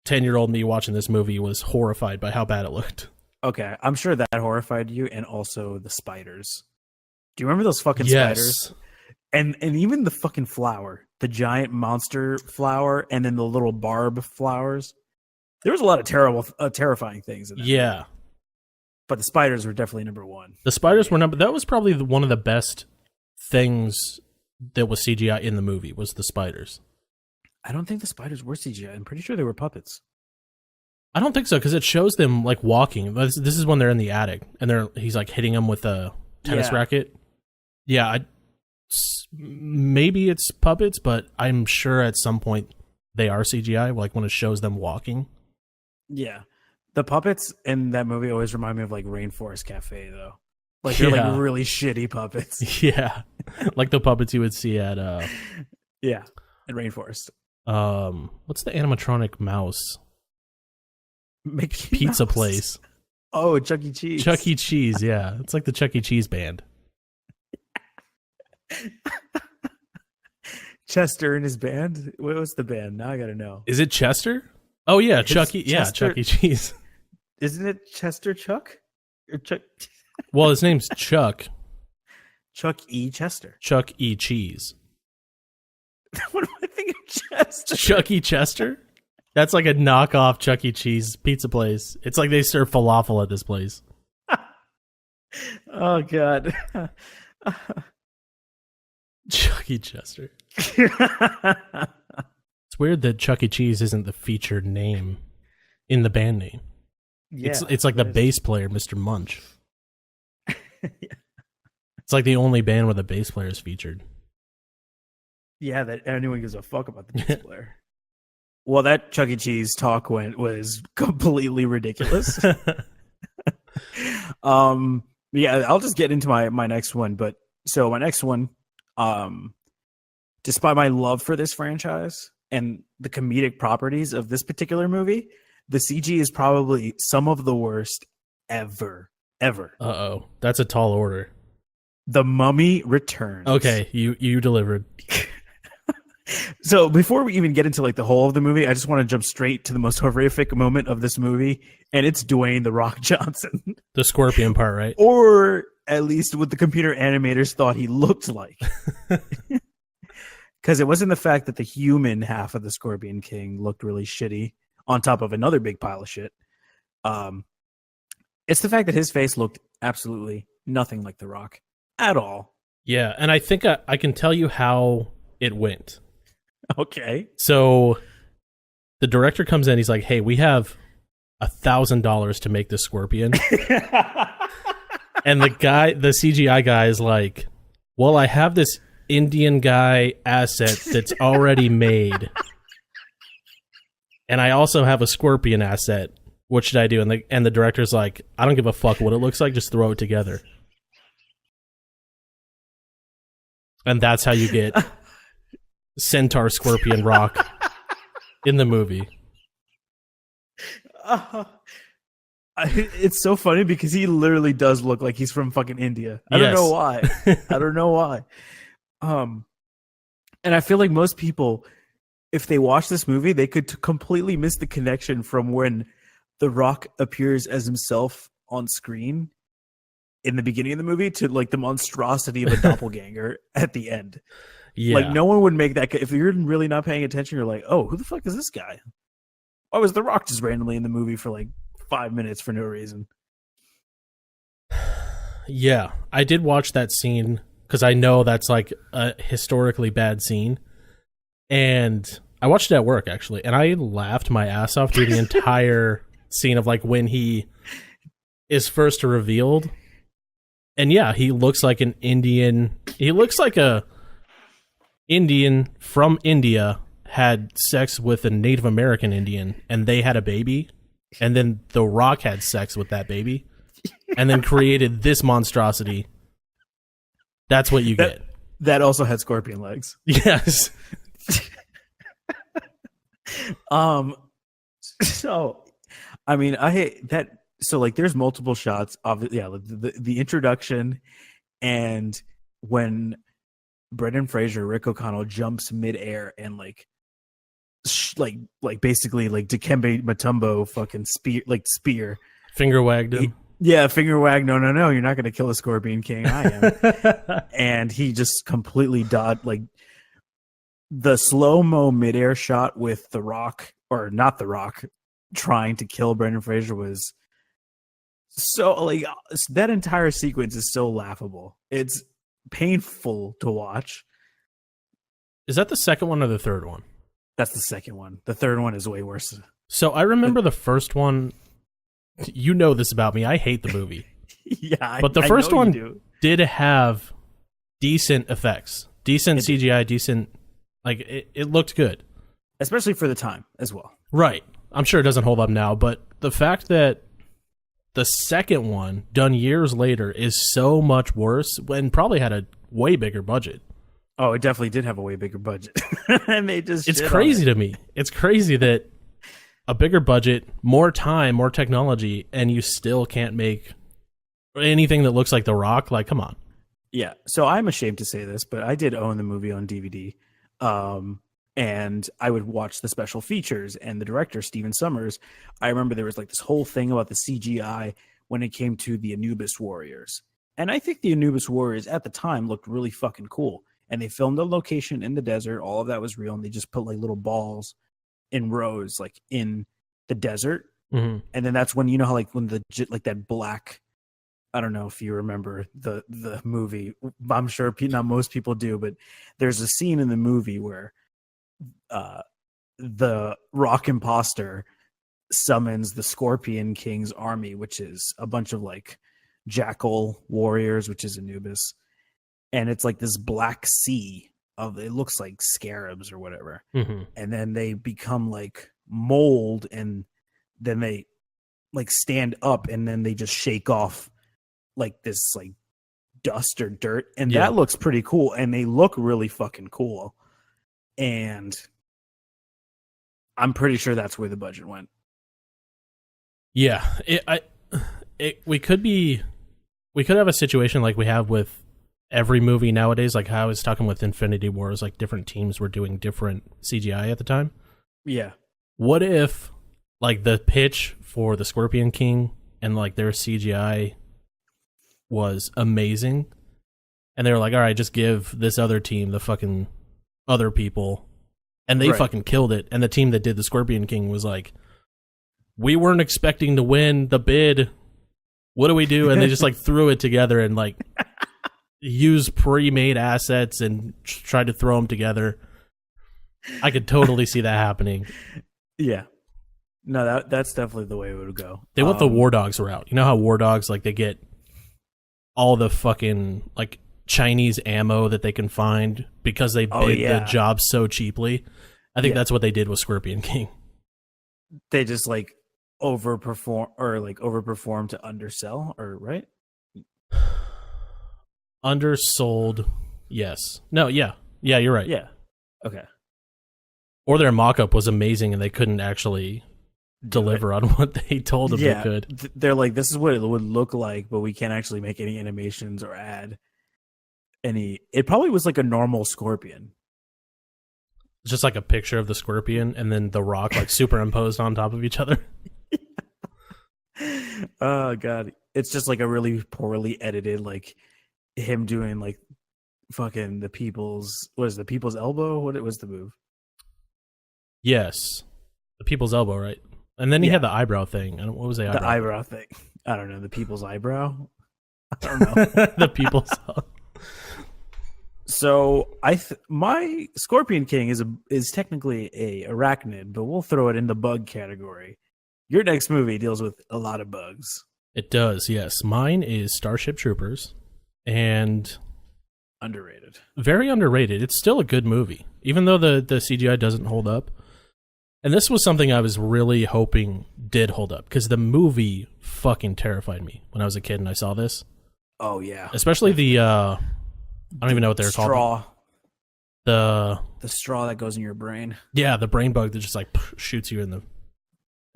10-year-old me watching this movie was horrified by how bad it looked. Okay, I'm sure that horrified you, and also the spiders. Do you remember those fucking spiders? And even the fucking flower, the giant monster flower, and then the little barb flowers. There was a lot of terrifying things in that. Yeah. But the spiders were definitely number one. The spiders were that was probably one of the best things that was CGI in the movie was the spiders. I don't think the spiders were CGI. I'm pretty sure they were puppets. I don't think so, because it shows them like walking. This is when they're in the attic and he's like hitting them with a tennis racket. Yeah, maybe it's puppets, but I'm sure at some point they are CGI, like when it shows them walking. Yeah. The puppets in that movie always remind me of like Rainforest Cafe, though. Like they're like really shitty puppets. Yeah. Like the puppets you would see at yeah, at Rainforest. What's the animatronic mouse? Mickey Pizza Mouse. place. Oh, Chuck E. Cheese. Chuck E. Cheese, yeah. It's like the Chuck E. Cheese band. Chester and his band. What was the band? Now I gotta know. Is it Chester? Oh yeah, It's Chuck E. Yeah, Chester- Chuck E. Cheese. Isn't it Chester Chuck? Or Chuck Well, his name's Chuck. Chuck E. Chester. Chuck E. Cheese. What am I thinking of Chester? Chuck E. Chester? That's like a knockoff Chuck E. Cheese pizza place. It's like they serve falafel at this place. Oh god. Chuck E. Chester. It's weird that Chuck E. Cheese isn't the featured name in the band name. Yeah, It's like the bass player, Mr. Munch. It's like the only band where the bass player is featured. Yeah, that anyone gives a fuck about the bass player. Well, that Chuck E. Cheese talk was completely ridiculous. Yeah, I'll just get into my next one. But so my next one, despite my love for this franchise and the comedic properties of this particular movie, the CG is probably some of the worst ever. Uh-oh. That's a tall order. The Mummy Returns. Okay, you delivered. So before we even get into like the whole of the movie, I just want to jump straight to the most horrific moment of this movie, and it's Dwayne "The Rock" Johnson. The scorpion part, right? Or at least what the computer animators thought he looked like. Because it wasn't the fact that the human half of the Scorpion King looked really shitty on top of another big pile of shit. It's the fact that his face looked absolutely nothing like The Rock at all. Yeah, and I think I can tell you how it went. Okay. So the director comes in, he's like, hey, we have $1,000 to make this scorpion. And the CGI guy is like, well, I have this Indian guy asset that's already made. And I also have a scorpion asset. What should I do? And the director's like, I don't give a fuck what it looks like, just throw it together. And that's how you get Centaur Scorpion Rock in the movie. It's so funny because he literally does look like he's from fucking India. I don't know why. I don't know why. And I feel like most people, if they watch this movie, they could completely miss the connection from when The Rock appears as himself on screen in the beginning of the movie to like the monstrosity of a doppelganger at the end. Yeah. Like no one would make that. If you're really not paying attention, you're like, oh, who the fuck is this guy? Why was The Rock just randomly in the movie for like 5 minutes for no reason? Yeah, I did watch that scene because I know that's like a historically bad scene. And I watched it at work, actually, and I laughed my ass off through the entire scene of like when he is first revealed. And yeah, he looks like an Indian. He looks like a Indian from India had sex with a Native American Indian, and they had a baby. And then The Rock had sex with that baby, and then created this monstrosity. That's what you get. That also had scorpion legs. Yes. So, I mean, I hate that. So, like, there's multiple shots of the introduction, and when Brendan Fraser, Rick O'Connell jumps midair and like basically like Dikembe Mutombo fucking spear Finger wagged him. Finger wag. No, you're not gonna kill the Scorpion King. I am. And he just completely dodged, like, the slow-mo midair shot with The Rock, or not The Rock, trying to kill Brendan Fraser was so, like, that entire sequence is so laughable. It's painful to watch. Is that the second one or the third one? That's the second one. The third one is way worse. So I remember the first one. You know this about me. I hate the movie. Yeah, but the first one did have decent effects, decent CGI, decent. Like it looked good, especially for the time as well. Right. I'm sure it doesn't hold up now, but the fact that the second one, done years later, is so much worse and probably had a way bigger budget. Oh, it definitely did have a way bigger budget. And they just It's crazy to me. It's crazy that a bigger budget, more time, more technology, and you still can't make anything that looks like The Rock. Like, come on. Yeah. So I'm ashamed to say this, but I did own the movie on DVD. And I would watch the special features, and the director, Steven Sommers, I remember there was like this whole thing about the CGI when it came to the Anubis Warriors. And I think the Anubis Warriors at the time looked really fucking cool. And they filmed a location in the desert. All of that was real. And they just put like little balls in rows, like in the desert. Mm-hmm. And then that's when, you know how like when like that black, I don't know if you remember the movie. I'm sure not most people do, but there's a scene in the movie where the Rock imposter summons the Scorpion King's army, which is a bunch of like jackal warriors, which is Anubis. And it's like this black sea of, it looks like scarabs or whatever. Mm-hmm. And then they become like mold, and then they like stand up, and then they just shake off like this like dust or dirt. And that looks pretty cool. And they look really fucking cool. And I'm pretty sure that's where the budget went. Yeah. We could have a situation like we have with every movie nowadays, like how I was talking with Infinity Wars, like different teams were doing different CGI at the time. Yeah. What if like the pitch for the Scorpion King and like their CGI was amazing, and they were like, all right, just give this other team the fucking other people, and they fucking killed it. And the team that did the Scorpion King was like, we weren't expecting to win the bid. What do we do? And they just like threw it together and like use pre-made assets and tried to throw them together. I could totally see that happening. Yeah. No, that's definitely the way it would go. They went the War Dogs route. You know how War Dogs, like, they get all the fucking like Chinese ammo that they can find because they bid the job so cheaply. I think that's what they did with Scorpion King. They just like overperform to undersell, or right? Undersold. Yes. No. Yeah. Yeah. You're right. Yeah. Okay. Or their mock-up was amazing and they couldn't actually deliver on what they told them they could. They're like, this is what it would look like, but we can't actually make any animations or add any. It probably was like a normal Scorpion. Just like a picture of the Scorpion and then the Rock like superimposed on top of each other. Oh god, it's just like a really poorly edited, like him doing like fucking the people's elbow. What was the move? Yes, the people's elbow, right? And then he had the eyebrow thing. What was the eyebrow? The eyebrow thing. I don't know. The people's eyebrow. I don't know. The people's. So my Scorpion King is technically a arachnid, but we'll throw it in the bug category. Your next movie deals with a lot of bugs. It does, yes. Mine is Starship Troopers, and Underrated. very underrated. It's still a good movie, even though the CGI doesn't hold up. And this was something I was really hoping did hold up, because the movie fucking terrified me when I was a kid and I saw this. Oh yeah, Especially the I don't even know what they're called. straw. The straw that goes in your brain, the brain bug that just like shoots you in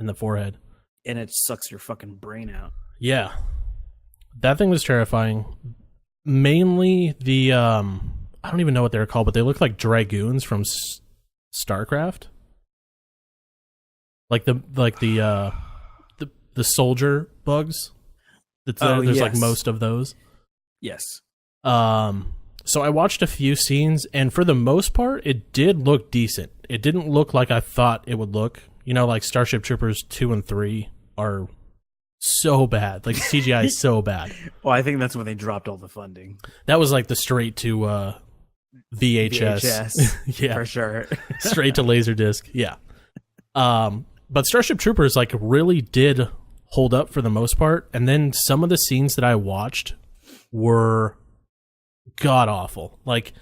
the forehead. and it sucks your fucking brain out. Yeah. That thing was terrifying. Mainly the I don't even know what they're called, but they look like dragoons from StarCraft. Like the soldier bugs. There's like yes. most of those. Yes. So I watched a few scenes, and for the most part, it did look decent. It didn't look like I thought it would look. You know, like Starship Troopers 2 and 3 are so bad. Like, CGI is so bad. Well, I think that's when they dropped all the funding. That was like the straight to VHS. Yeah, for sure. straight to Laserdisc. Yeah. But Starship Troopers like really did hold up for the most part, and then some of the scenes that I watched were god awful. Like,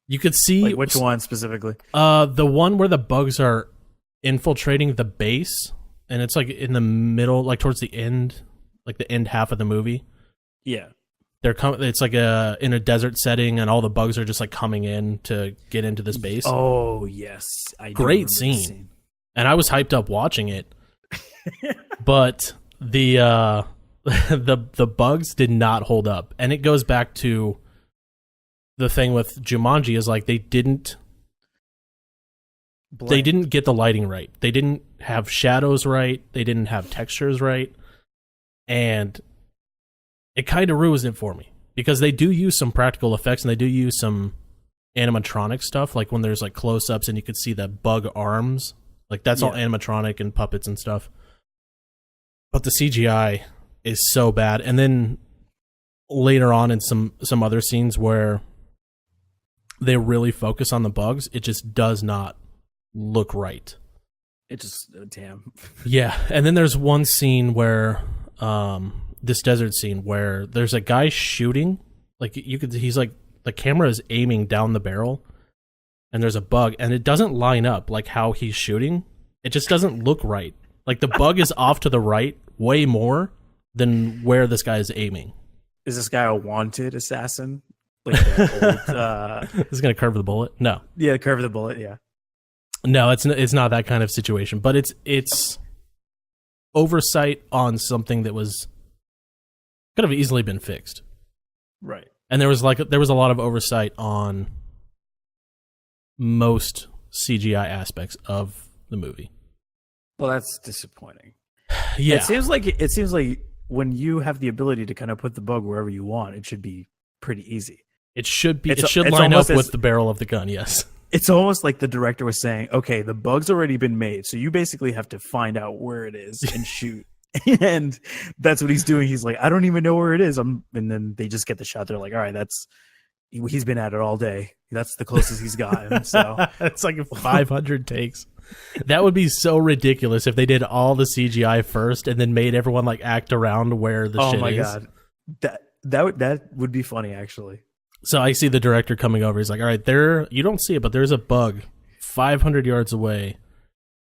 you could see Like which one specifically? the one where the bugs are infiltrating the base, and it's like in the middle, like towards the end, like the end half of the movie. Yeah. It's like in a desert setting, and all the bugs are just like coming in to get into this base. Oh yes, I do Great remember this scene. And I was hyped up watching it, but the bugs did not hold up, and it goes back to the thing with Jumanji is like they didn't get the lighting right. They didn't have shadows right. They didn't have textures right, and it kind of ruins it for me, because they do use some practical effects and they do use some animatronic stuff, like when there's like close-ups and you could see the bug arms. Like, that's all animatronic and puppets and stuff. But the CGI is so bad. And then later on in some other scenes where they really focus on the bugs, it just does not look right. It just damn. Yeah. And then there's one scene where this desert scene where there's a guy shooting. Like, he's like, the camera is aiming down the barrel, and there's a bug, and it doesn't line up like how he's shooting. It just doesn't look right. Like, the bug is off to the right way more than where this guy is aiming. Is this guy a wanted assassin? Like that old, This is gonna curve the bullet. No, yeah, curve of the bullet. Yeah. no, it's not that kind of situation. But it's oversight on something that could have easily been fixed. Right. And there was a lot of oversight on most CGI aspects of the movie. Well, that's disappointing. Yeah. It seems like when you have the ability to kind of put the bug wherever you want, it should be pretty easy. It should be. It's It should it's line up almost as- with the barrel of the gun. Yes. It's almost like the director was saying, "Okay, the bug's already been made, so you basically have to find out where it is and shoot." And that's what he's doing. He's like, "I don't even know where it is." And then they just get the shot. They're like, "All right, he's been at it all day. That's the closest he's gotten." So it's like 500 takes. That would be so ridiculous if they did all the CGI first and then made everyone like act around where the shit is. oh my god, that would be funny actually. So I see the director coming over. He's like, "All right, you don't see it, but there's a bug 500 yards away,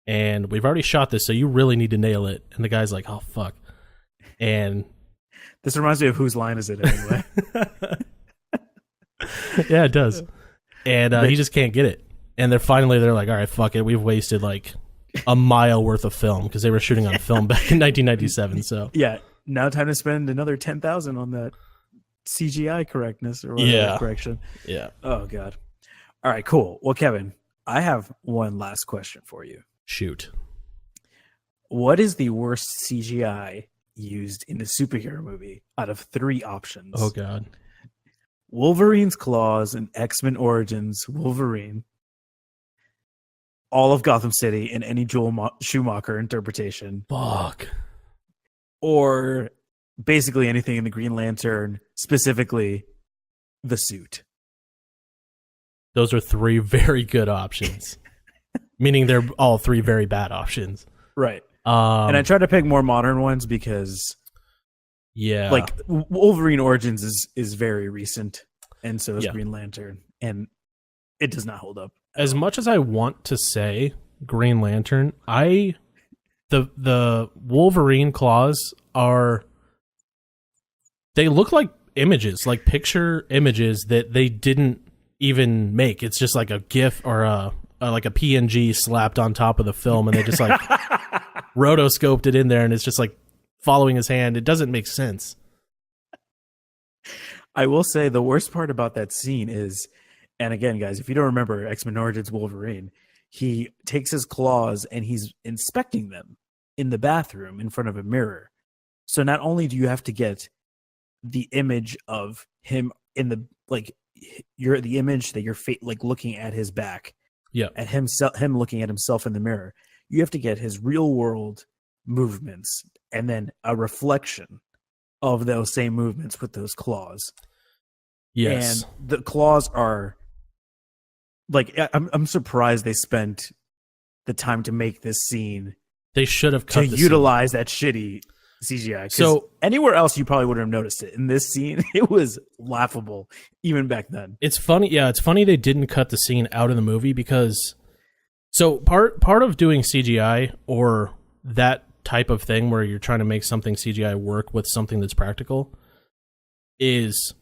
and we've already shot this, so you really need to nail it." And the guy's like, "Oh fuck!" And This reminds me of Whose Line Is It Anyway? yeah, it does. And he just can't get it. And they're like, "All right, fuck it. We've wasted like a mile worth of film," because they were shooting on film back in 1997. So Yeah, now time to spend another 10,000 on that CGI correctness or whatever correction. yeah, Oh god. All right, cool. Well, Kevin, I have one last question for you. shoot. What is the worst CGI used in a superhero movie out of 3 options? Oh god. Wolverine's claws and X-Men Origins Wolverine, all of Gotham City in any Joel Schumacher interpretation, Fuck. or basically anything in the Green Lantern, specifically the suit. Those are three very good options. Meaning they're all three very bad options. Right. And I try to pick more modern ones because like Wolverine Origins is very recent, and so is Green Lantern, and it does not hold up. As much as I want to say Green Lantern, the Wolverine claws they look like images, like picture images that they didn't even make. It's just like a GIF or like a PNG slapped on top of the film, and they just like rotoscoped it in there, and it's just like following his hand. It doesn't make sense. I will say the worst part about that scene is, and again, guys, if you don't remember X-Men Origins Wolverine, he takes his claws and he's inspecting them in the bathroom in front of a mirror. So not only do you have to get the image of him in the the image that you're like looking at his back, at him looking at himself in the mirror, you have to get his real world movements and then a reflection of those same movements with those claws. Yes, and the claws are like, I'm surprised they spent the time to make this scene. They should have cut to utilize that shitty CGI. So anywhere else, you probably wouldn't have noticed it. In this scene, it was laughable even back then. It's funny. Yeah, it's funny they didn't cut the scene out of the movie because. So part of doing CGI or that type of thing where you're trying to make something CGI work with something that's practical is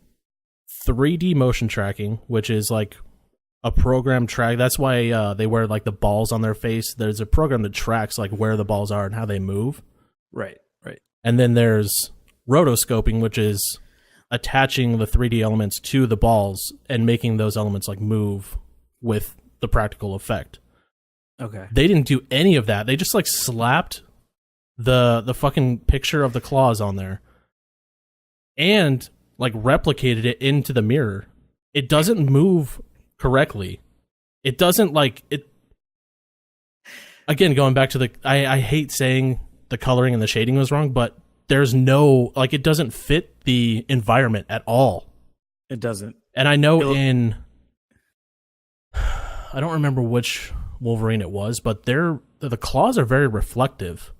3D motion tracking, which is like a program track. That's why they wear like the balls on their face. There's a program that tracks like where the balls are and how they move. Right. And then there's rotoscoping, which is attaching the 3D elements to the balls and making those elements like move with the practical effect. Okay. They didn't do any of that. They just like slapped the fucking picture of the claws on there and like replicated it into the mirror. It doesn't move correctly. It doesn't like it. Again, going back to I hate saying the coloring and the shading was wrong, but there's no, like, it doesn't fit the environment at all. It doesn't. And I know I don't remember which Wolverine it was, but the claws are very reflective.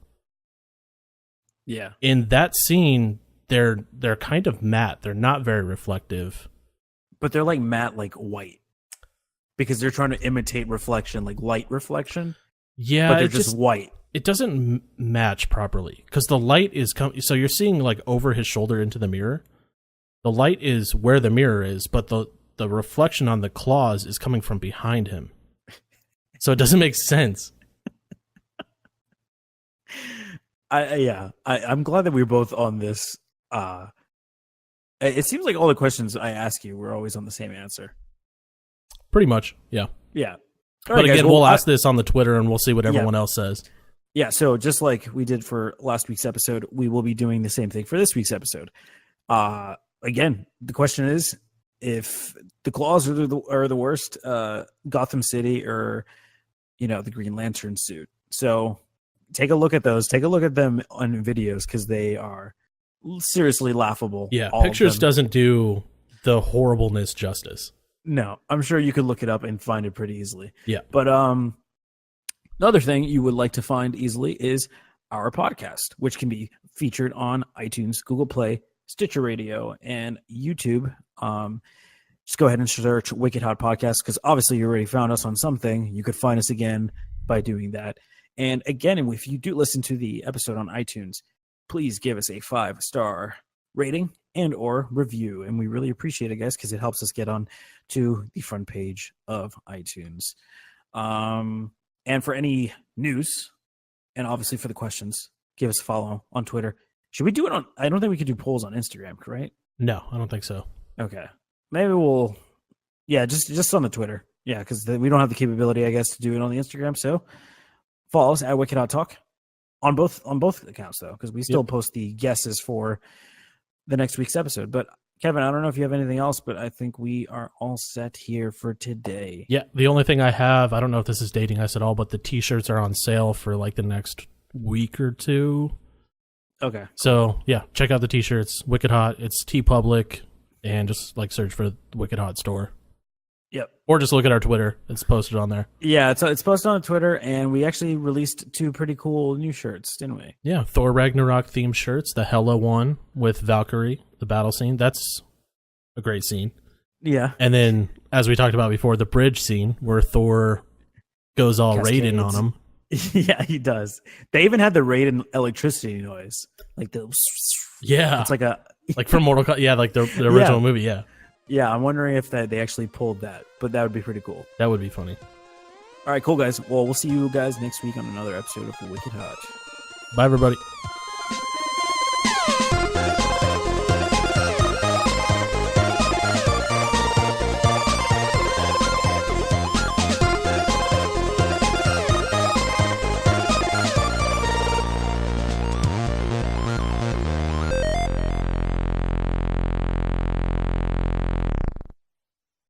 Yeah. In that scene, they're kind of matte. They're not very reflective. But they're like matte, like white. Because they're trying to imitate reflection, like light reflection. Yeah. But they're just white. It doesn't match properly because the light is so you're seeing like over his shoulder into the mirror. The light is where the mirror is, but the reflection on the claws is coming from behind him. So it doesn't make sense. I'm glad that we're both on this. It seems like all the questions I ask you, we're always on the same answer. Pretty much, yeah. Yeah. But right, again, guys, we'll ask this on the Twitter and we'll see what everyone else says. Yeah, so just like we did for last week's episode, we will be doing the same thing for this week's episode. Again, the question is, if the claws are the worst, Gotham City or, the Green Lantern suit. So take a look at those. Take a look at them on videos because they are seriously laughable. Yeah, pictures doesn't do the horribleness justice. No, I'm sure you could look it up and find it pretty easily. Yeah. But another thing you would like to find easily is our podcast, which can be featured on iTunes, Google Play, Stitcher Radio, and YouTube. Just go ahead and search Wicked Hot Podcast because obviously you already found us on something. You could find us again by doing that. And again, if you do listen to the episode on iTunes, please give us a 5-star rating and or review. And we really appreciate it, guys, because it helps us get on to the front page of iTunes. And for any news, and obviously for the questions, give us a follow on Twitter. Should we do it on... I don't think we could do polls on Instagram, right? No, I don't think so. Okay. Maybe we'll... Yeah, just on the Twitter. Yeah, because we don't have the capability, I guess, to do it on the Instagram. So follow us at Wicked Hot Talk on both accounts, though, because we still post the guesses for the next week's episode. But Kevin, I don't know if you have anything else, but I think we are all set here for today. Yeah, the only thing I have, I don't know if this is dating us at all, but the t-shirts are on sale for like the next week or two. Okay. So, yeah, check out the t-shirts. Wicked Hot. It's TeePublic, and just like search for the Wicked Hot store. Yep. Or just look at our Twitter. It's posted on there. Yeah, it's posted on Twitter, and we actually released 2 pretty cool new shirts, didn't we? Yeah, Thor Ragnarok themed shirts. The Hela one with Valkyrie, the battle scene. That's a great scene. Yeah. And then, as we talked about before, the bridge scene where Thor goes all Cascades. Raiden on him. Yeah, he does. They even had the Raiden electricity noise, like the. Yeah, It's like a. like from Mortal Kombat. Yeah, like the original movie. Yeah, Yeah, I'm wondering if they actually pulled that, but that would be pretty cool. that would be funny. All right, cool guys. Well, we'll see you guys next week on another episode of Wicked Hot. Bye, everybody.